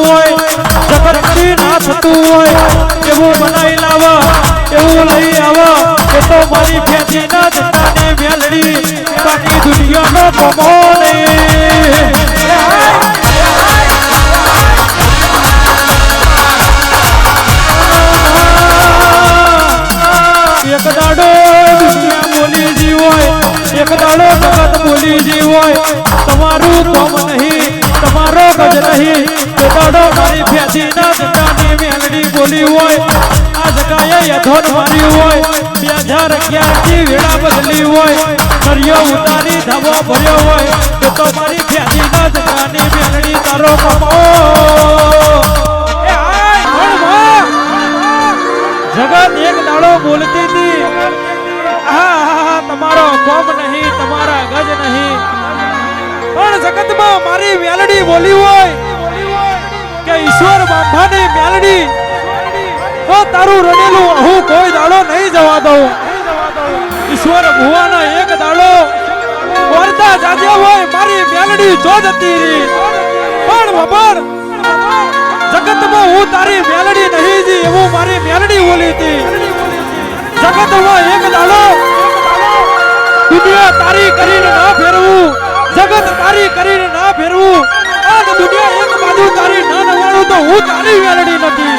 હોય જગતથી ના થતું હોય એવું બનાવી લાવા એવું લઈ આવા એ તો મારી ફેંચી ના જતાની મેલડી બાકી દુનિયાનો કમો નહીં એક દાડો દુનિયા બોલી જી હોય એક દાડો જગત બોલી જી હોય તમારું કોમ નહીં તમારો ગજ નહીં તે દાડો મારી ફેંચી ના જતાની મેલડી બોલી હોય આ જગાએ યથોન મારી હોય 2011 થી વેળા બદલી હોય કર્યો ઉતારી ધાબો ભર્યો હોય તે તો મારી ફેંચી ના જતાની મેલડી તારો કમો જગત એક દાડો બોલતી હતી તમારો કોમ નહીં તમારા ગજ નહીં પણ જગતમાં મારી મેલડી બોલી હોય કે ઈશ્વર બાંધાની મેલડી ઓ તારું રડેલું હું કોઈ દાડો નહીં જવા દઉં ઈશ્વર ભુવાનો એક દાડો વરદા જાજે હોય મારી મેલડી જો જતી રહી પણ બબર જગતમાં હું તારી મેલડી નહીં જી એવું મારી મેલડી બોલી હતી જગતમાં એક દાડો દુનિયા તારી કરીને ના ફેરવું જગત તારી કરીને ના ફેરવું આ દુનિયા એક બાજુ તારી ના નવાણું તો હું તારી મેલડી નથી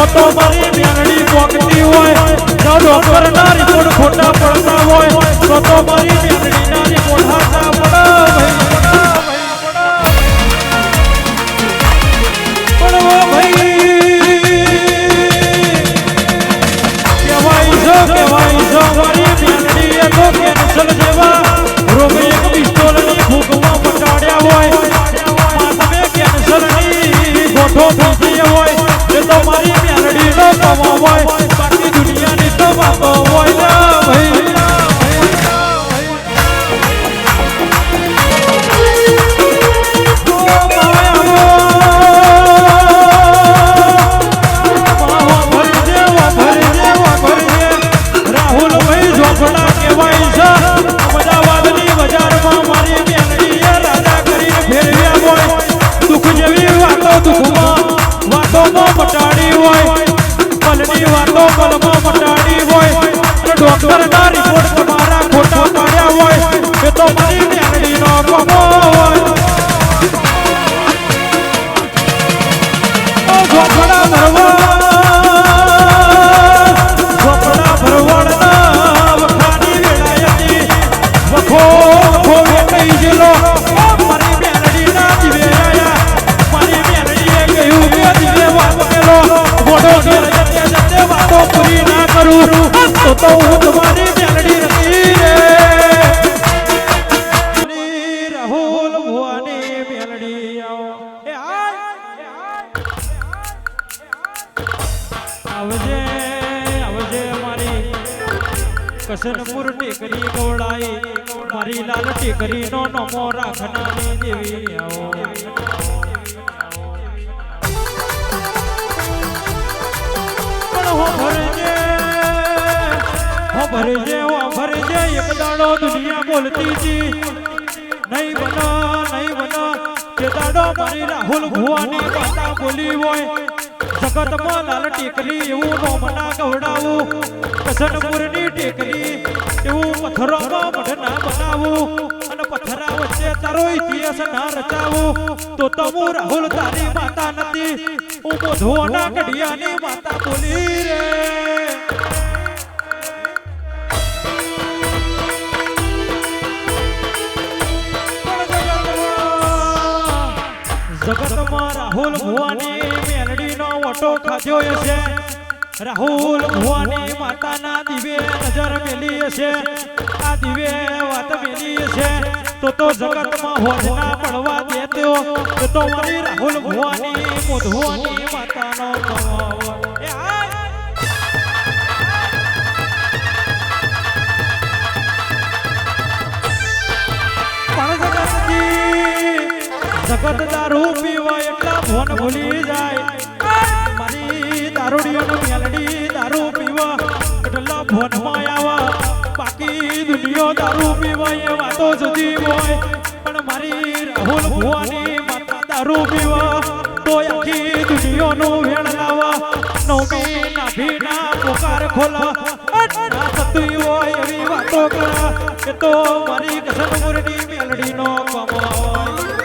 તો મારી મેલડી પોકતી હોય જો ડોક્ટર ના રિપોર્ટ ખોટા પડતા હોય તો મારી મેલડી ના રિપોર્ટ હાચા પડે ભાઈ કેવાય જો મારી મેલડી એ તો કેન્સર જેવા રોગ એક પિસ્તોલની ફૂંકમાં મટાડ્યા હોય માથે કેન્સર ની ગોઠો ફૂંકી હોય તો મારી મેલડી નો કમો હોય બાકી દુનિયાની તો વાતો હોય ભાઈ રાહુલ ભાઈ ઝોપડા કેવાય છે અમદાવાદની બજારમાં મારી મેલડીએ રાજા કરીને ફેરવ્યા હોય દુઃખ જેવી વાતો દુઃખમાં વાતોમાં મટાડી હોય પલની વાતો પલમાં મટાડી હોય અને ડોક્ટર ના રિપોર્ટ તમારા ખોટા પાડ્યા હોય એ તો મારી મેલડી નો કમો હોય ઝોપડા ભરવાડના વખાની વેળાયતી વખો વેકઈ જેલો મારી મેલડી ના જીવે આયા મારી મેલડીએ કહ્યું કે જીવે વાત કેલો ગોડો જતે વાતો પૂરી ના કરું તો હું તમારી મેલડી નથી રે રાહુલ ભુવાની મેલડી આવો એ આવજે આવજે મારી કસનપુર ટેકરી ગવડાઈ મારી લાલ ટેકરી નો નમો રાખનારી દેવી આવો ભરજે એક દાડો દુનિયા બોલતી જી નહીં બના કે દાડો મારી રાહુલ ભુવાની વાતા બોલી હોય જગતમાં લાલ ટેકરી એવું નો મના ગવડાવું કસનપુરની ટેકરી એવું પથ્થરોમાં મઢ ના બનાવું અને પથ્થરા વચ્ચે તારો ઇતિહાસ ના રચાવું તો તમુ રાહુલ તારી માતા નથી ઉમો ધોના કઢિયાની માતા બોલી રે જગતમાં રાહુલ ભુવાની મેલડીનો ઓટો ખાધ્યો હશે રાહુલ ભુવાની માતાના દિવે નજર મેલી હશે આ દિવે વાત મેલી હશે તો જગતમાં હોજના પડવા દેતો તો મારી રાહુલ ભુવાની મોધવાની માતાનો એ હાય જગત દારૂ પીવા એટલા ભોન ભૂલી જાય મારી દારૂડિયાનો મેલડી દારૂ પીવા એટલા ભોનમાં આવા બાકી દુનિયા દારૂ પીવા એ વાતો જુદી હોય પણ મારી રાહુલ ભુવાની માતા દારૂ પીવા તો આખી દુનિયાનું વેણ લાવા નવમી નાભીના પોકાર ખોલા ના થતું હોય એવી વાતો કરા એ તો મારી કસનપુરની મેલડીનો કમાય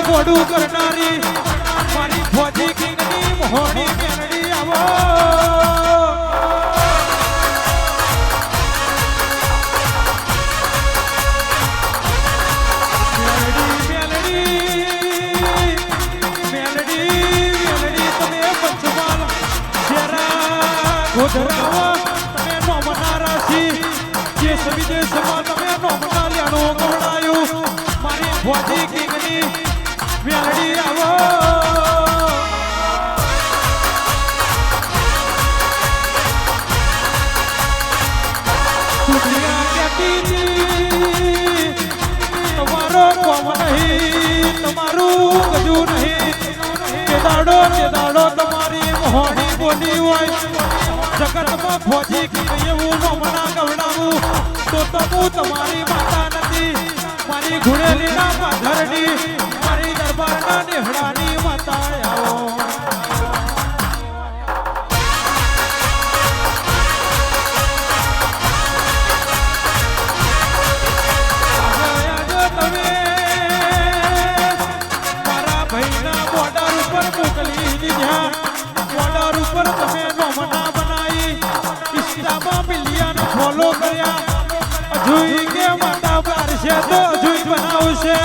મોડું કરનારી મારી ફોજી કિંગની મોહણી મેલડી આવો મેલડી તમે પંચમહાલ શેરા ગોધરાવા તમે નોમના રાશી દેશ વિદેશમાં તમે નોમના લેણું ગવડાયું મારી ફોજી કિંગની મેલડી આવો દુનિયા કહેતી તમારો કોમ નહીં તમારું ગજુ નહીં તે દાડો તમારી મોહણી બોલી હોય જગતમાં ફોજી કી એવું નોમના ગવડાવું તો હું તમારી માતા નથી મારી ઘુડેલીના પાથરડી મારી દરબારના નેહડાની માતા આવો તમે મારા ભાઈના બોર્ડર ઉપર મોકલી દીધા બોર્ડર ઉપર તમે નોમના બનાવી ઇન્સ્ટામાં મિલિયન ફોલો કર્યા હજુય કે માતા બાર છે તો હજુય બનાવશે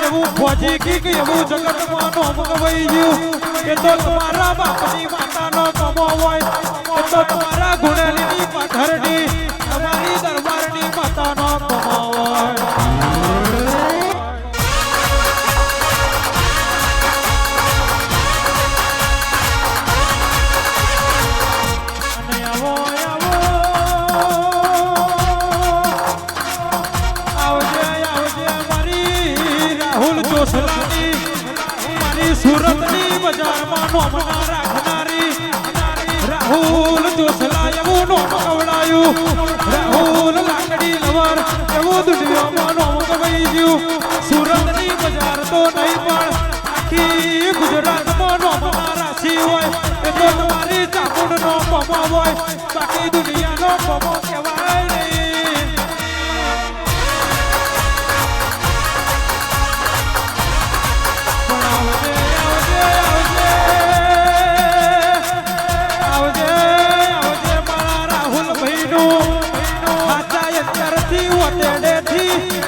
એવું ફોજી કી એવું જગતમાં નોમ ગવાઈ ગયું એ તો તમારા બાપની માતાનો કમો હોય એ તો તમારા ગુણેલીની પાથરડી તમારી દરબારની માતાનો કમો હોય સુરતની બજારમાં નોમના રાખનારી રાહુલ જોસલા એવું નોમ કવડાયું રાહુલ લાકડી લવર એવું દુનિયામાં નોમ ગવાઈ ગયું સુરતની બજાર તો નહીં પણ આખી ગુજરાતમાં નોમના રાશી હોય એ તો તમારી ચામુંડનો પમો હોય બાકી દુનિયાનો પમો કહેવાય નહીં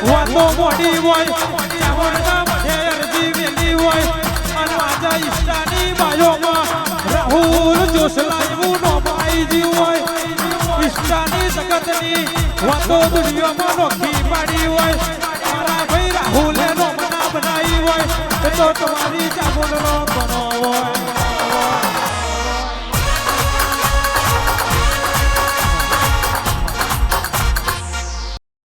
વાતો મોડી હોય ચાવડના મધે અરજી વેલી હોય અને આજા ઈષ્ટાની બાયોમાં રાહુલ જોસલા એવું નોમાઈ જી હોય ઈષ્ટાની જગતની વાતો દુનિયામાં નોખી પાડી હોય મારા ભાઈ રાહુલે નોમના બનાવી હોય એ તો તમારી ચામુંડનો બનો હોય